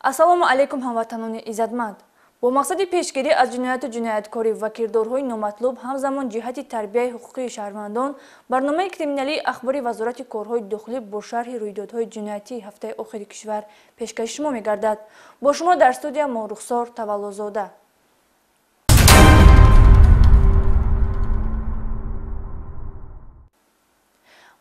Ассалому алейкум ҳамватанони иззатманд. бо мақсади пешгирӣ аз ҷинояту ҷинояткорӣ ва кирдорҳои номатлуб ҳамзамон ҷиҳати тарбияи ҳуқуқии шаҳрвандон барномаи криминалии ахбори вазорати корҳои дохилӣ бо шарҳи рӯйдодҳои ҷиноятии ҳафтаи охири кишвар пешкаши шумо мегардад. Бо шумо дар студия мо Рухсор Таваллузода.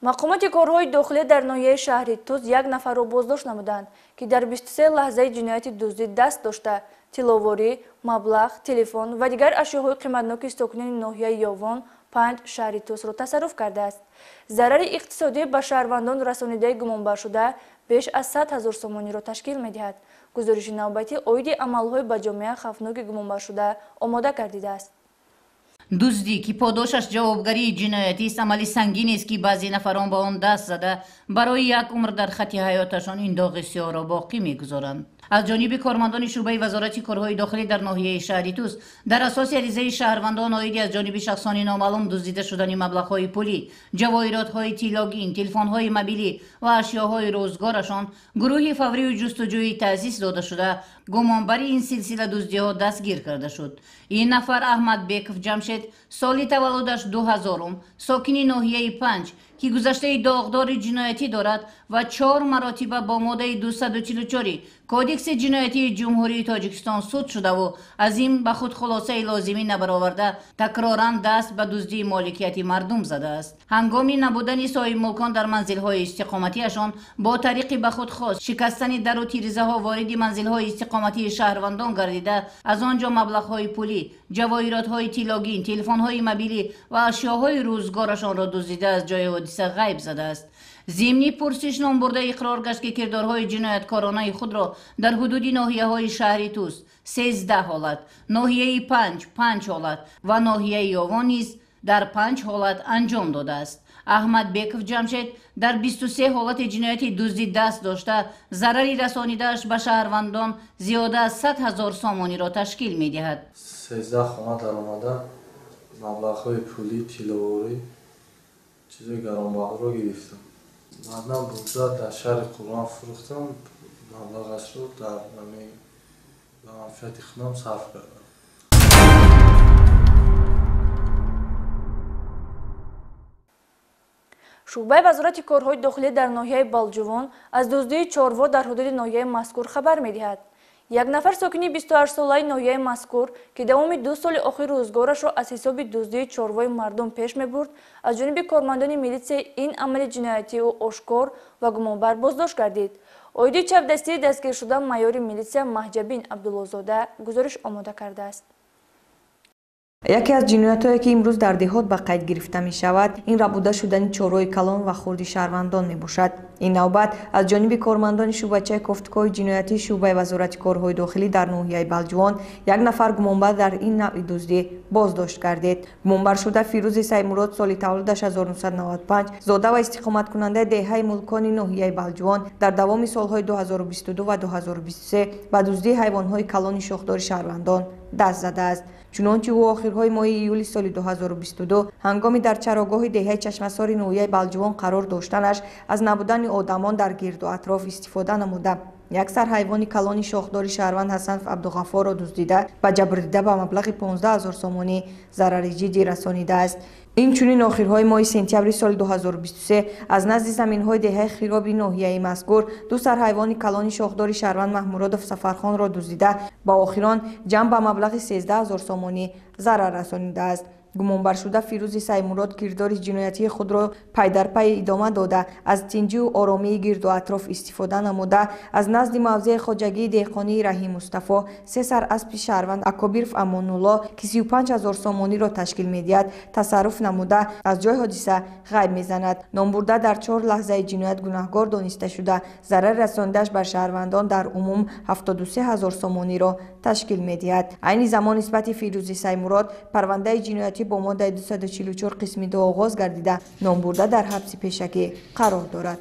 мақомоти корҳои дохилӣ дар ноҳияи шаҳри Туз як нафарро боздошт намуданд, ки дар 23 лаҳзаи ҷинояти дуздӣ даст дошта тиловорӣ, маблағ, телефон ва дигар ашёҳои қиматноки сокинони ноҳияи Ёвон, Панд шаҳри Тузро тасарруф кардааст. Зарари иқтисодӣ ба шаҳрвандон расонидаи гумонбаршуда беш аз 100 000 сомониро ташкил медиҳад. гузориши навбатӣ оиди амалҳои ба ҷомеа хавфноки гумонбаршуда омода гардидааст. дуздӣ ки подошаш ҷавобгарии ҷиноятист, амали сангинест ки баъзе нафарон ба он даст зада барои як умр дар хати ҳаёташон ин доғи сиёҳро боқӣ мегузоранд. аз ҷониби кормандони шӯъбаи вазорати корҳои дохилӣ дар ноҳияи шаҳри Туз дар асоси аризаи шаҳрвандон оиди аз ҷониби шахсони номаълум дуздида шудани маблағҳои пулӣ, ҷавоҳиротҳои тиллогин, телефонҳои мобилӣ ва ашёҳои рӯзгорашон гурӯҳи фаврию ҷустуҷӯи таъсис дода шуда гумонбари ин силсила дуздиҳо дастгир карда шуд. ин нафар Аҳмадбеков Ҷамшед, соли таваллудаш 2000, сокини ноҳияи Панҷ, ки гузаштаи доғдори ҷиноятӣ дорад ва 4 маротиба бо моддаи 244 кодекси ҷиноятии ҷумҳурии Тоҷикистон суд шудаву аз ин ба худ хулосаи лозимӣ набароварда такроран даст ба дуздии моликияти мардум задааст. ҳангоми набудани соҳибмулкон дар манзилҳои истиқоматиашон бо тариқи ба худ хос шикастани дару тиризаҳо вориди манзилҳои истиқоматии шаҳрвандон гардида аз он ҷо маблағҳои пулӣ, ҷавоҳиротҳои тиллогин, телефонҳои мобилӣ ва ашёҳои рӯзгорашонро дуздида аз ҷои ҳодиса ғайб задааст. зимни пурсиш номбурда иқрор гашт ки кирдорҳои ҷинояткоронаи худро дар ҳудуди ноҳияҳои шаҳри Туз 13 ҳолат, ноҳияи Панҷ 5 ҳолат ва ноҳияи Ёвон низ дар 5 ҳолат анҷом додааст. Аҳмадбеков Ҷамшед дар 23 ҳолати ҷинояти дуздӣ даст дошта зарари расонидааш ба шаҳрвандон зиёда аз 100 000 сомониро ташкил медиҳад. 13 хона даромада маблағҳои пулӣ, тиловорӣ, чизои гаронбаҳоро гирифтам. баъдан бурда дар шаҳри Қургон фурӯхтам, маблағашро дар ба манфиати худам сарф кардам. шӯъбаи вазорати корҳои дохилӣ дар ноҳияи Балҷувон аз дуздии чорво дар ҳудуди ноҳияи мазкур хабар медиҳад. як нафар сокини 28-солаи ноҳияи мазкур, ки давоми 2 соли охир рӯзгорашро аз ҳисоби дуздии чорвои мардум пеш мебурд, аз ҷониби кормандони милитсияи ин амали ҷиноятии ӯ ошкор ва гумонбар боздошт гардид. оиди чапдастии дастгиршуда майори милитсия Маҳҷабин Абдуллозода гузориш омода кардааст. яке аз ҷиноятҳое ки имрӯз дар деҳот ба қайд гирифта мешавад, ин рабуда шудани чорҳои калон ва хурди шаҳрвандон мебошад. ин навбат аз ҷониби кормандони шӯъбачаи кофтикои ҷиноятии шӯъбаи вазорати корҳои дохилӣ дар ноҳияи Балҷувон як нафар гумонбар дар ин навъи дуздӣ боздошт гардид. гумонбаршуда Фирӯзи Саймурод, соли таваллудаш 1995, зода ва истиқоматкунандаи деҳаи мулкони ноҳияи Балҷувон, дар давоми солҳои 2022 ва 2023 ба дуздии ҳайвонҳои калони шохдори шаҳрвандон даст задааст. чунончи ӯ охирҳои моҳи июли соли 2022 ҳангоми дар чарогоҳи деҳаи Чашмасори ноҳияи Балҷувон қарор доштанаш аз набудани одамон дар гирду атроф истифода намуда як сар ҳайвони калони шохдори шаҳрванд Ҳасанов Абдуғаффорро дуздида ба ҷабрдида ба маблағи 15 000 сомонӣ зарари ҷиддӣ расонидааст. инчунин охирҳои моҳи сентябри соли 2023 аз назди заминҳои деҳаи хироби ноҳияи мазкур 2 сар ҳайвони калони шохдори шаҳрванд Маҳмуродов Сафархонро дуздида ба охирон ҷамъ ба маблағи 13 000 сомонӣ зарар расонидааст. гумонбаршуда Фирӯзи Саймурод кирдори ҷиноятии худро пайдарпай идома дода аз тинҷию оромии гирду атроф истифода намуда аз назди мавзеи хоҷагии деҳқонии Раҳим Мустафо 3 сар аспи шаҳрванд Акобиров Амонулло, ки 35 000 сомониро ташкил медиҳад, тасарруф намуда аз ҷои ҳодиса ғайб мезанад. номбурда дар 4 лаҳзаи ҷиноят гунаҳгор дониста шуда зарари расонидааш бар шаҳрвандон дар умум 73 000 сомониро ташкил медиҳад. айни замон нисбати Фирӯзи Саймурод парвандаи ҷинояти бо моддаи 244 қисми 2 оғоз гардида номбурда дар ҳабси пешакӣ қарор дорад.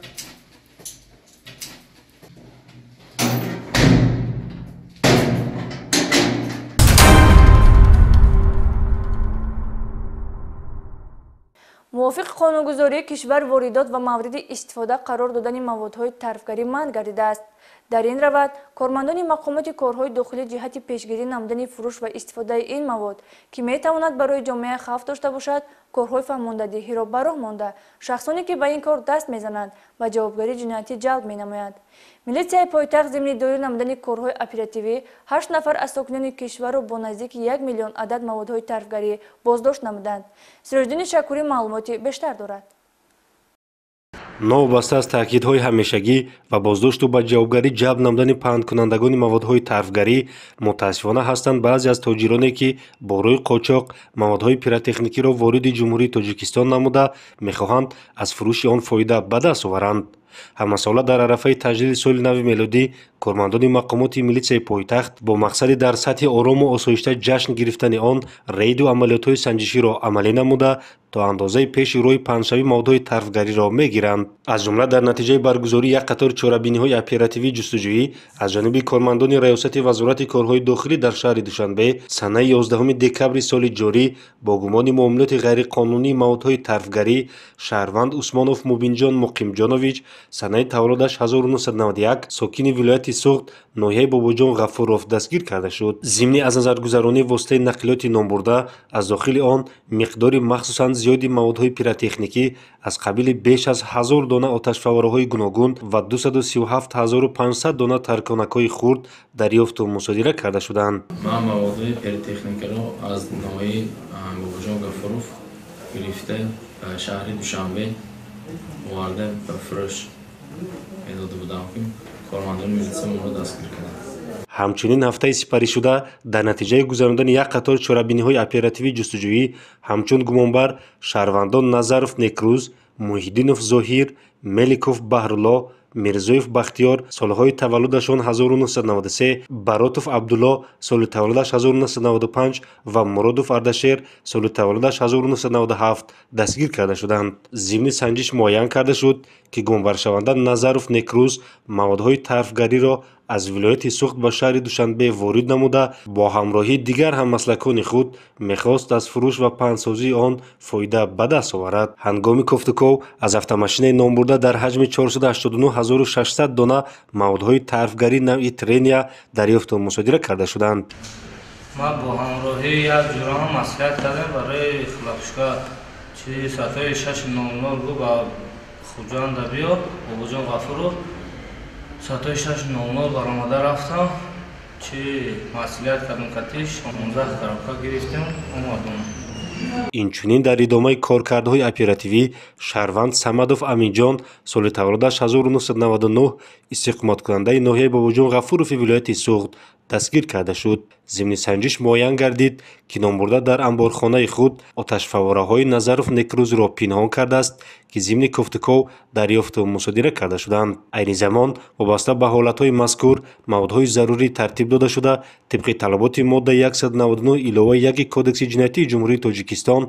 мувофиқ қонунгузории кишвар воридот ва мавриди истифода қарор додани маводҳои тарфгарӣ манъ гардидааст. дар ин равад кормандони мақомоти корҳои дохилӣ ҷиҳати пешгирӣ намудани фурӯш ва истифодаи ин мавод ки метавонад барои ҷомеа хавф дошта бошад корҳои фаҳмондадиҳиро ба роҳ монда шахсоне ки ба ин кор даст мезананд ба ҷавобгарии ҷиноятӣ ҷалб менамояд. Милитсияи пойтахт зимни дорӣ намудани корҳои оперативӣ 8 нафар аз сокинони кишварро бо наздики 1 миллион адад маводҳои тарфгарӣ боздошт намуданд. Сироҷдини Шакурӣ маълумоти бештар дорад. новобаста аз таъкидҳои ҳамешагӣ ва боздошту ба ҷавобгарӣ ҷалб намудани паҳндкунандагони маводҳои тарфгарӣ мутаассифона ҳастанд баъзе аз тоҷироне ки бо рӯи қочоқ маводҳои пиротехникиро вориди ҷумҳурии Тоҷикистон намуда мехоҳанд аз фурӯши он фоида ба даст оваранд. ҳамасола дар арафаи таҷдиди соли нави мелодӣ кормандони мақомоти милитсияи пойтахт бо мақсади дар сатҳи орому осоишта ҷашн гирифтани он рейду амалиётҳои санҷиширо амалӣ намуда то андозаи пеши роҳи паҳншавии маводҳои тарфгариро мегиранд. аз ҷумла дар натиҷаи баргузории як қатори чорабиниҳои оперативии ҷустуҷӯӣ аз ҷониби кормандони раёсати вазорати корҳои дохилӣ дар шаҳри Душанбе санаи 11 декабри соли ҷорӣ бо гумони муомилоти ғайриқонунии маводҳои тарфгарӣ шаҳрванд Усмонов Мубинҷон Муқимҷонович санаи таваллудаш 1991 сокини вилояти Суғд ноҳияи Бобоҷон Ғафуров дастгир карда шуд. зимни аз назаргузаронии воситаи нақлиёти номбурда аз дохили он миқдори махсусан зиёди маводҳои пиротехникӣ аз қабили беш аз 1000 дона оташфавораҳои гуногун ва 237500 дона тарконакҳои хурд дарёфту мусодира карда шуданд. ман маводҳои пиротехникаро аз ноҳияи Бобоҷон Ғафуров гирифта ба шаҳри Душанбе оварда ба фурӯш медода будам ки кормандони милитсия моро дастгир карданд. ҳамчунин ҳафтаи сипаришуда дар натиҷаи гузарондани як қатор чорабиниҳои оперативии ҷустуҷӯӣ ҳамчун гумонбар шаҳрвандон Назаров Некрӯз, Муҳиддинов Зоҳир, Меликов Баҳрулло, Мирзоев Бахтиёр солҳои таваллудашон 1993, Баротов Абдулло соли таваллудаш 1995 ва Муродов Ардашер соли таваллудаш 1997 дастгир карда шуданд. зимни санҷиш муайян карда шуд ки гумонбаршаванда Назаров Некрӯз маводҳои тарфгариро аз вилояти Суғд ба шаҳри Душанбе ворид намуда бо ҳамроҳии дигар ҳаммаслакони худ мехост аз фурӯш ва паҳнсозии он фоида ба даст оварад. ҳангоми кофтуков аз автомашинаи номбурда дар ҳаҷми 489600 дона маводҳои тарфгарӣ навъи Трения дарёфту мусодира карда шуданд. ман бо ҳамроҳии як ҷурам маслиҳат кардем барои хилофшка чи сатҳои 6:00 гу ба хуҷанда биё Бобоҷон Ғафуров сатҳои 6:00 баромада рафтам чи маслиҳат кардем катиш 16 коробка гирифтем омадам. инчунин дар идомаи коркардҳои оперативӣ шаҳрванд Самадов Аминҷон соли таваллудаш 1999 истиқоматкунандаи ноҳияи Бобоҷон Ғафурови вилояти Суғд дастгир карда шуд. зимни санҷиш муайян гардид ки номбурда дар амборхонаи худ оташфавораҳои Назаров Некрӯзро пинҳон кардааст ки зимни кофтуков дарёфту мусодира карда шуданд. айни замон вобаста ба ҳолатҳои мазкур маводҳои зарурӣ тартиб дода шуда тибқи талаботи моддаи 199 илова 1 кодекси ҷиноятии ҷумҳурии Тоҷикистон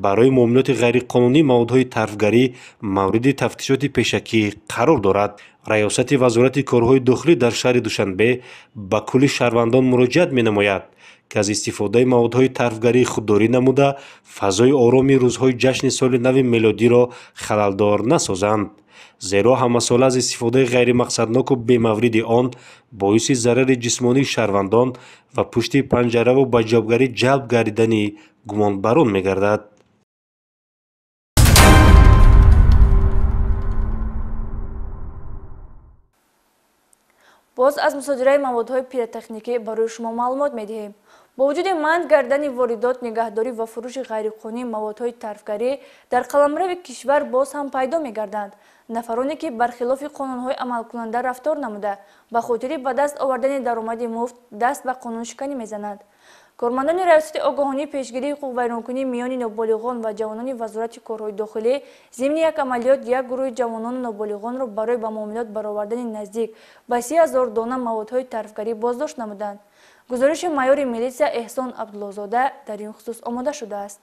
барои муомилоти ғайриқонунии маводҳои тарфгарӣ мавриди тафтишоти пешакӣ қарор дорад. раёсати вазорати корҳои дохилӣ дар шаҳри Душанбе ба кулли шаҳрвандон муроҷиат менамояд ки аз истифодаи маводҳои тарфгарӣ худдорӣ намуда фазои ороми рӯзҳои ҷашни соли нави мелодиро халалдор насозанд. зеро ҳамасола аз истифодаи ғайримақсадноку бемавриди он боиси зарари ҷисмонии шаҳрвандон ва пушти панҷараву ба ҷавобгарӣ ҷалб гардидани гумонбарон мегардад. боз аз мусодираи маводҳои пиротехникӣ барои шумо маълумот медиҳем. бо вуҷуди манъ кардани воридот, нигаҳдорӣ ва фурӯши ғайриқонунии маводҳои тарфгарӣ дар қаламрави кишвар боз ҳам пайдо мегарданд нафароне ки бархилофи қонунҳои амалкунанда рафтор намуда ба хотири ба даст овардани даромади муфт даст ба қонуншиканӣ мезананд. кормандони раёсати огоҳонии пешгирии ҳуқуқвайронкунӣ миёни ноболиғон ва ҷавонони вазорати корҳои дохилӣ зимни як амалиёт як гурӯҳи ҷавонону ноболиғонро барои ба муомилот баровардани наздик ба 30,000 дона маводҳои тарфгарӣ боздошт намуданд. гузориши майёри милитсия Эҳсон Абдуллозода дар ин хусус омода шудааст.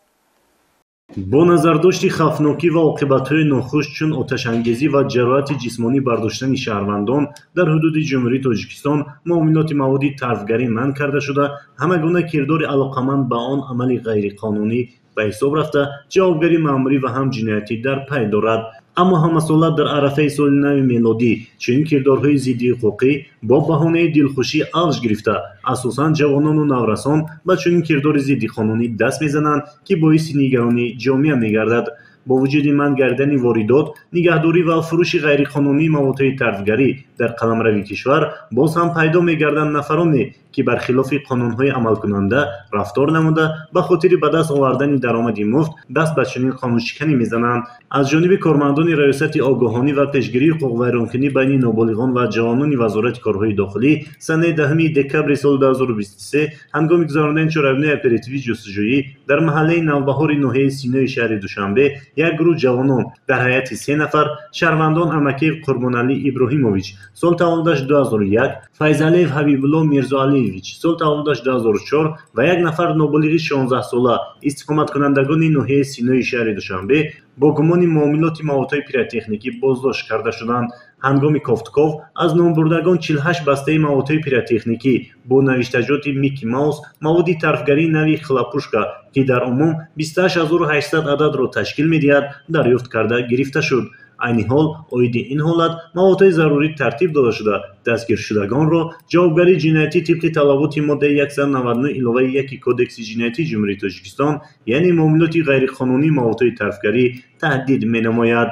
бо назардошти хавфнокӣ ва оқибатҳои нохуш чун оташангезӣ ва ҷароҳати ҷисмонӣ бардоштани шаҳрвандон дар ҳудуди ҷумҳурии Тоҷикистон муомилоти маводи тарфгарӣ манъ карда шуда ҳама гуна кирдори алоқаманд ба он амали ғайриқонунӣ ба ҳисоб рафта ҷавобгарии маъмурӣ ва ҳам ҷиноятӣ дар пай дорад. اما همسالت در عرفه سال نو میلادی چنین کردارهای ضد حقوقی با بهانه دلخوشی اوج گرفته اساساً جوانان و نورسان به چنین کردار ضد قانونی دست میزنند که باعث نگرانی جامعه میگردد. با وجود منع کردن واردات، نگهداری و فروش غیرقانونی موادهای طرفگری در قلمرو کشور، باز هم پیدا می‌گردند نفرانی که برخلاف قانون‌های عمل کننده رفتار نموده به خاطر به دست آوردن درآمد مفت دست به چنین قانونشکنی می‌زنند. از جانب کارمندان ریاست آگاهانی و پیشگیری حقوق ویرانکنی بین نابالغان و جوانان وزارت کارهای داخلی سنه 10 دکبر سال 2023 هنگام گذراندن چهارمین اپراتیو جستجویی در محله نوبهار ناحیه سینه شهر دوشنبه یک گروه جوانان در هیئت 3 نفر شهروندان امکی قربانعلی ابراهیموویچ سال تولدش 2001 فیضعلی حبیب الله میرزاعلیویچ سال تولدش 2004 و یک نفر نابالغ 16 ساله استقامت کنندگان ناحیه سینه شهر دوشنبه با گمان معاملات موادهای پیراتکنیکی بازداشت کرده شدند. هنگام کافتکاو از نامبردگان 48 بسته موادهای پیراتکنیکی با نوشتجات میکی ماوس مواد طرفگری نوی خلاپوشکا که در عموم 28800 عدد را تشکیل می‌دهد دریافت کرده گرفته شد. عین حال اوید این حالت موادهای ضروری ترتیب داده شده دستگیر شدگان را جوابگری جنایتی طبق طلبات ماده 199 علاوه 1 کدکس جنایتی جمهوری تاجیکستان یعنی معاملات غیرقانونی موادهای طرفگری تهدید می‌نماید.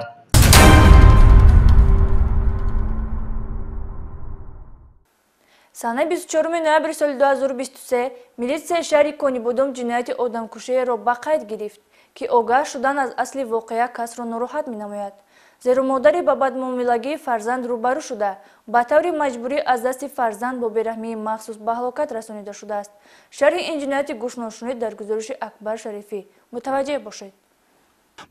سانه 24 نوامبر سال 2023 میلیسیا شهری کنیبودم جنایت آدمکشی را به قید گرفت که آگاه شدن از اصل واقعه کس را ناراحت می‌نماید. زیرا مادری با بدمعاملگی فرزند روبرو شده به طور مجبوری از دست فرزند با بیرحمی مخصوص به هلاکت رسانیده شده است. شرح این جنایت گوش‌نشینی در گزارش اکبر شریفی متوجه باشید.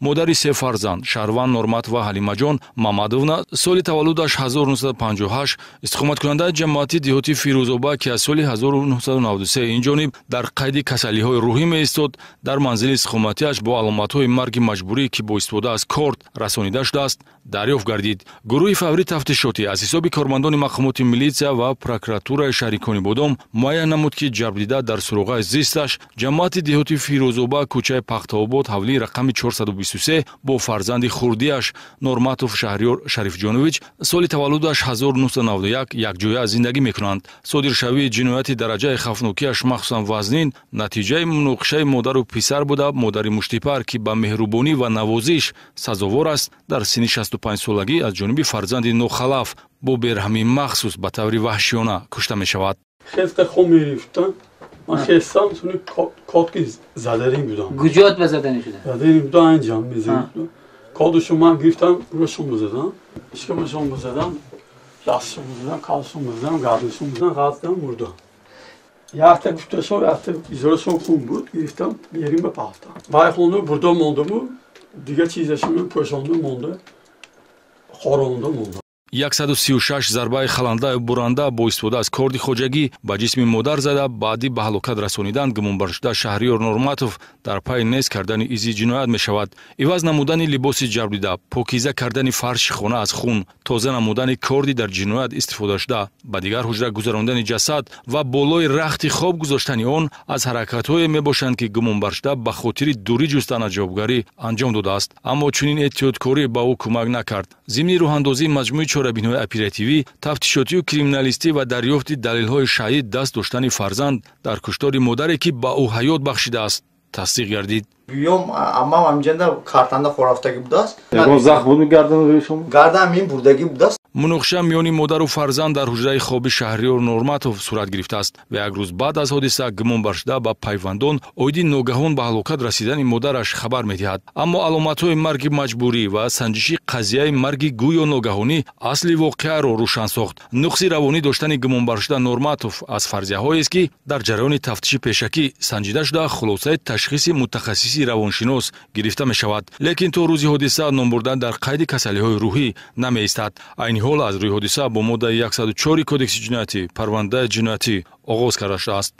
مادری سه فرزند شهروان نورمت و حلیمه مامادونا سال تولدش 1958 استقامت کننده جماعتی دهاتی فیروزآباد که از سال 1993 این جانب در قید کسلی‌های روحی می‌ایستاد در منزل استقامتیش با علامت‌های مرگ مجبوری که با استفاده از کارت رسانیده شده است دریافت گردید. گروه فوری تفتیشاتی از حساب کارمندان مقامات میلیسیا و پروکراتورای شهر کنیبودم معین نمود که جبردیده در سروغ زیستش جماعت دهاتی فیروزآباد کوچه پخت‌آباد حوالی رقم 423 با فرزند خردیش نورماتوف شهریار شریف جانویچ سال تولدش 1991 یک جای زندگی میکنند. صادرشوی جنایت درجه خفنوکیش مخصوصا وزنین نتیجه مناقشه مادر و پسر بوده. مادر مشتیپر که به مهربانی و نوازش سزاوار است در سن 65 سالگی از جانب فرزند نوخلف با برهمی مخصوص به طور وحشیانه کشته می شود. خیلی خوب می‌رفتن. من خواستم سونی کاتکی زدنی بودم. گوجات به زدنی شده. زدنی بودم انجام می‌دادم. کادوشو من گرفتم روشون بزدم. اشکمشون بزدم. دستشون بزدم، کالشون بزدم، گردنشون بزدم، قاطدم مردم. یک تا گفتشون، یک تا ایزولاسیون خون بود. گرفتم بیاریم به پاختم. وای خونده بردم موندم. دیگه چیزشون پوشانده مونده. خورانده مونده. 136 ضربه خلنده برنده با استفاده از کارد خوجگی به جسم مادر زده بعدی به هلاکت رسانیدن گمانبر شده شهریار نورماتوف در پای نیست کردن ایزی جنایت می شود. عوض نمودن لباس جبریده، پاکیزه کردن فرش خانه از خون، تازه نمودن کاردی در جنایت استفاده شده، به دیگر حجره گذراندن جسد و بالای رخت خواب گذاشتن آن از حرکت‌های میباشند که گمانبر شده به خاطر دوری جستن از جوابگری انجام داده است. اما چنین احتیاطکاری به او کمک نکرد. ضمن راه‌اندازی مجموعه چاره‌بین‌های اپراتیوی، تفتیشاتی و کریمینالیستی و دریافت دلیل‌های شهید دست داشتن فرزند در کشتار مادری که به او حیات بخشیده است تصدیق گردید. بیام اما همینجا کارتنده خورافتگی بوده است. یکم زخم بود گردن روی شما؟ گردن این بردگی بوده است. مناقشه میان مادر و فرزند در حجره خواب شهریار نورماتوف صورت گرفته است و یک روز بعد از حادثه گمانبر شده به پیوندان اویدی ناگهان به هلاکت رسیدن مادرش خبر میدهد. اما علامت‌های مرگ مجبوری و سنجشی قضیه مرگ گویا ناگهانی اصلی واقعه را روشن ساخت. نقص روانی داشتن گمانبر شده نورماتوف از فرضیه‌هایی است که در جریان تفتیش پیشکی سنجیده شده خلاصه تشخیص متخصصی روانشناس گرفته می شود. لیکن تا روز حادثه نام بردن در قید کسلی‌های روحی نمی ایستد. این حال از روی حادثه با ماده 104 کدکس جنایتی پرونده جنایتی آغاز کرده شده است.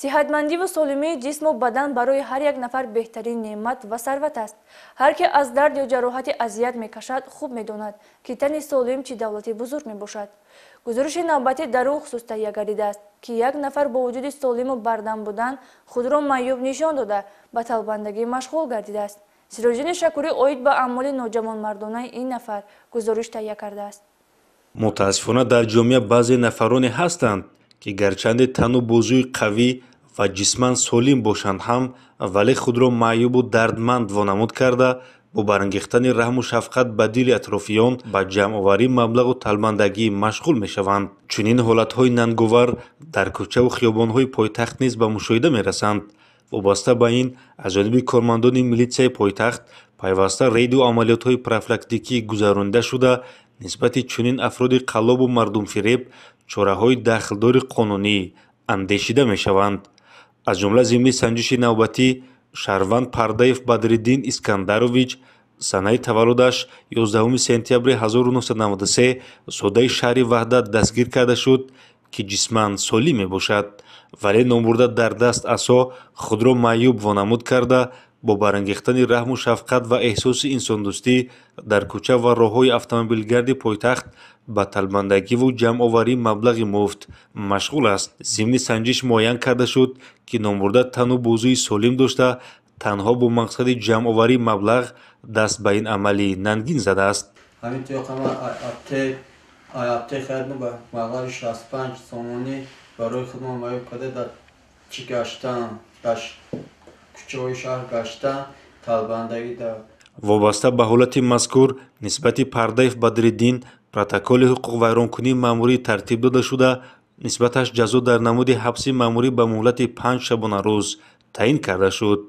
сиҳатмандӣ ва солимии ҷисму бадан барои ҳар як нафар беҳтарин неъмат ва сарват аст. Ҳар ки аз дард ё ҷароҳати азият мекашад, хуб медонад, ки тани солим чӣ давлати бузург мебошад. гузориши навбатӣ дар он хусус таҳия гардидааст, ки як нафар бо вуҷуди солиму бардам будан худро маъюб нишон дода ба талбандагӣ машғул гардидааст. Сироҷдини Шакурӣ оид ба аъмоли ноҷавонмардонаи ин нафар гузориш таҳия кардааст. мутаассифона дар ҷомеа баъзе нафароне ҳастанд ки гарчанде тану бозӯи қавӣ ва ҷисман солим бошанд ҳам, вале худро маъюбу дардманд вонамуд карда бо барангехтани раҳму шафқат ба дили атрофиён ба ҷамъоварӣ маблағу талбандагӣ машғул мешаванд. чунин ҳолатҳои нанговар дар кӯчаву хиёбонҳои пойтахт низ ба мушоҳида мерасанд. вобаста ба ин аз ҷониби кормандони милитсияи пойтахт пайваста рейду амалиётҳои профилактикӣ гузаронида шуда нисбати чунин афроди қаллобу мардумфиреб чораҳои дахлдори қонунӣ андешида мешаванд. аз ҷумла зимни санҷиши навбатӣ Шаҳрванд Пардаев Бадриддин Искандарович санаи таваллудаш 11 сентябри 1993 содаи шаҳри Ваҳдат дастгир карда шуд, ки ҷисман солим мебошад, вале номбурда дар даст асо худро маъюб вонамуд карда бо барангехтани раҳму шафқат ва эҳсоси инсондӯстӣ дар кӯча ва роҳҳои автомобилгарди пойтахт ба талбандагиву ҷамъоварии маблағи муфт машғул аст. зимни санҷиш муайян карда шуд, ки номбурда тану бозӯи солим дошта танҳо бо мақсади ҷамъоварии маблағ даст ба ин амалӣ нангин задааст. барои худмон маъюб карда дар чӣ гаштан дар кӯчаҳои шаҳр гаштан талбандагӣ дар вобаста ба ҳолати мазкур нисбати Пардаев Бадриддин протоколи ҳуқуқвайронкунии маъмурӣ тартиб дода шуда нисбаташ ҷазо дар намуди ҳабси маъмурӣ ба муҳлати 5 шабона рӯз таъин карда шуд.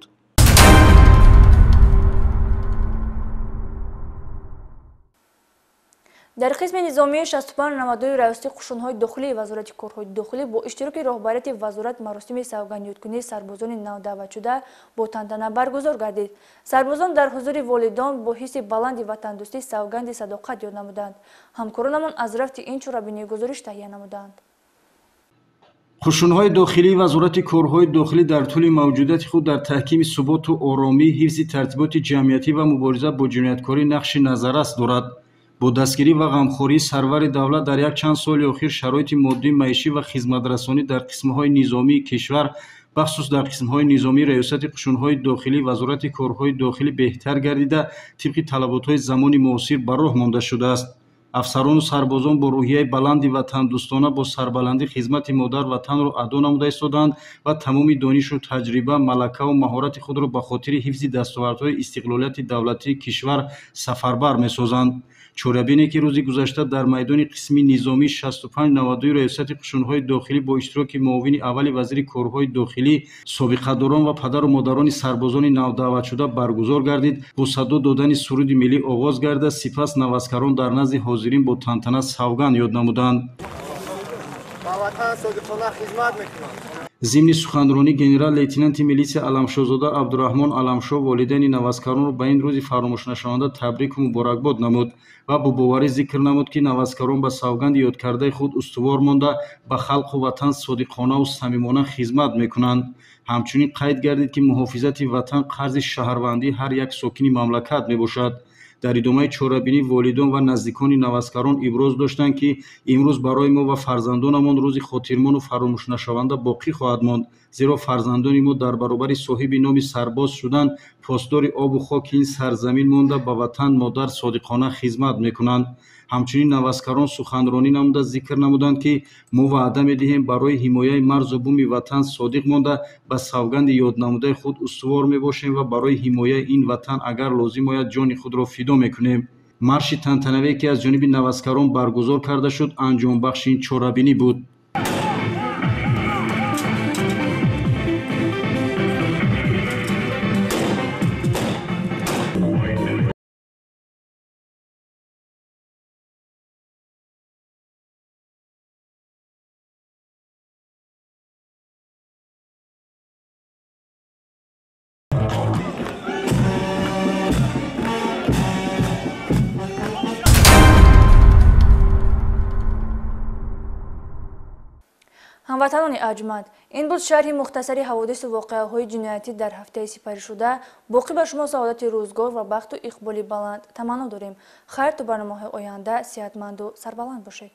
дар қисми низомии 65-92 раёсати қушунҳои дохилии вазорати корҳои дохилӣ бо иштироки роҳбарияти вазорат маросими савгандёткунии сарбозони навдаъватшуда бо тантана баргузор гардид. Сарбозон дар ҳузури волидон бо ҳисси баланди ватандӯстӣ савганди садоқат ёд намуданд. ҳамкоронамон аз рафти ин чорабинӣ гузориш таҳия намуданд. қушунҳои дохилии вазорати корҳои дохилӣ дар тӯли мавҷудияти худ дар таҳкими суботу оромӣ, ҳифзи тартиботи ҷамъиятӣ ва мубориза бо ҷинояткорӣ нақши назаррас дорад. бо дастгирӣ ва ғамхории сарвари давлат дар якчанд соли охир шароити моддӣ, маишӣ ва хизматрасонӣ дар қисмҳои низомии кишвар, бахусус дар қисмҳои низомии раёсати қушунҳои дохилӣ вазорати корҳои дохилӣ беҳтар гардида тибқи талаботҳои замони муосир ба роҳ монда шудааст. афсарону сарбозон бо рӯҳияи баланди ватандӯстона бо сарбаландӣ хизмати модар ватанро адо намуда истоданд ва тамоми донишу таҷриба, малакаву маҳорати худро ба хотири ҳифзи дастовардҳои истиқлолияти давлатии кишвар сафарбар месозанд. чорабине ки рӯзи гузашта дар майдони қисми низомии 65-92 раёсати қушунҳои дохилӣ бо иштироки муовини аввали вазири корҳои дохилӣ, собиқадорон ва падару модарони сарбозони навдаъватшуда баргузор гардид, бо садо додани суруди миллӣ оғоз гарда, сипас навазкарон дар назди ҳозирин бо тантана савганд ёд намуданд. зимни суханронӣ генерал-лейтенанти милисия Аламшозода Абдураҳмон Аламшо волидайни навазкаронро ба ин рӯзи фаромӯшнашаванда табрику муборакбод намуд ва бо боварӣ зикр намуд, ки навазкарон ба савганди ёдкардаи худ устувор монда ба халқу ватан содиқонаву самимона хизмат мекунанд. ҳамчунин қайд гардид, ки муҳофизати ватан қарзи шаҳрвандии ҳар як сокини мамлакат мебошад. дар идомаи чорабинӣ волидон ва наздикони навазкарон иброз доштанд, ки имрӯз барои мо ва фарзандонамон рӯзи хотирмону фаромӯшнашаванда боқӣ хоҳад монд, зеро фарзандони мо дар баробари соҳиби номи сарбоз шудан постдори обу хоки ин сарзамин монда ба ватан модар содиқона хизмат мекунанд. ҳамчунин навазкарон суханронӣ намуда зикр намуданд, ки мо ваъда медиҳем барои ҳимояи марзу буми ватан содиқ монда ба савганди ёднамудаи худ устувор мебошем ва барои ҳимояи ин ватан агар лозим ояд ҷони худро фидо мекунем. марши тантанавие ки аз ҷониби навазкарон баргузор карда шуд, анҷомбахши ин чорабинӣ буд. ҳамватанони арҷманд, ин буд шарҳи мухтасари ҳаводису воқеаҳои ҷиноятӣ дар ҳафтаи сипаришуда. Боқӣ ба шумо саодати рӯзгор ва бахту иқболи баланд таманно дорем. Хайр то барномаҳои оянда, сеҳатманду сарбаланд бошед.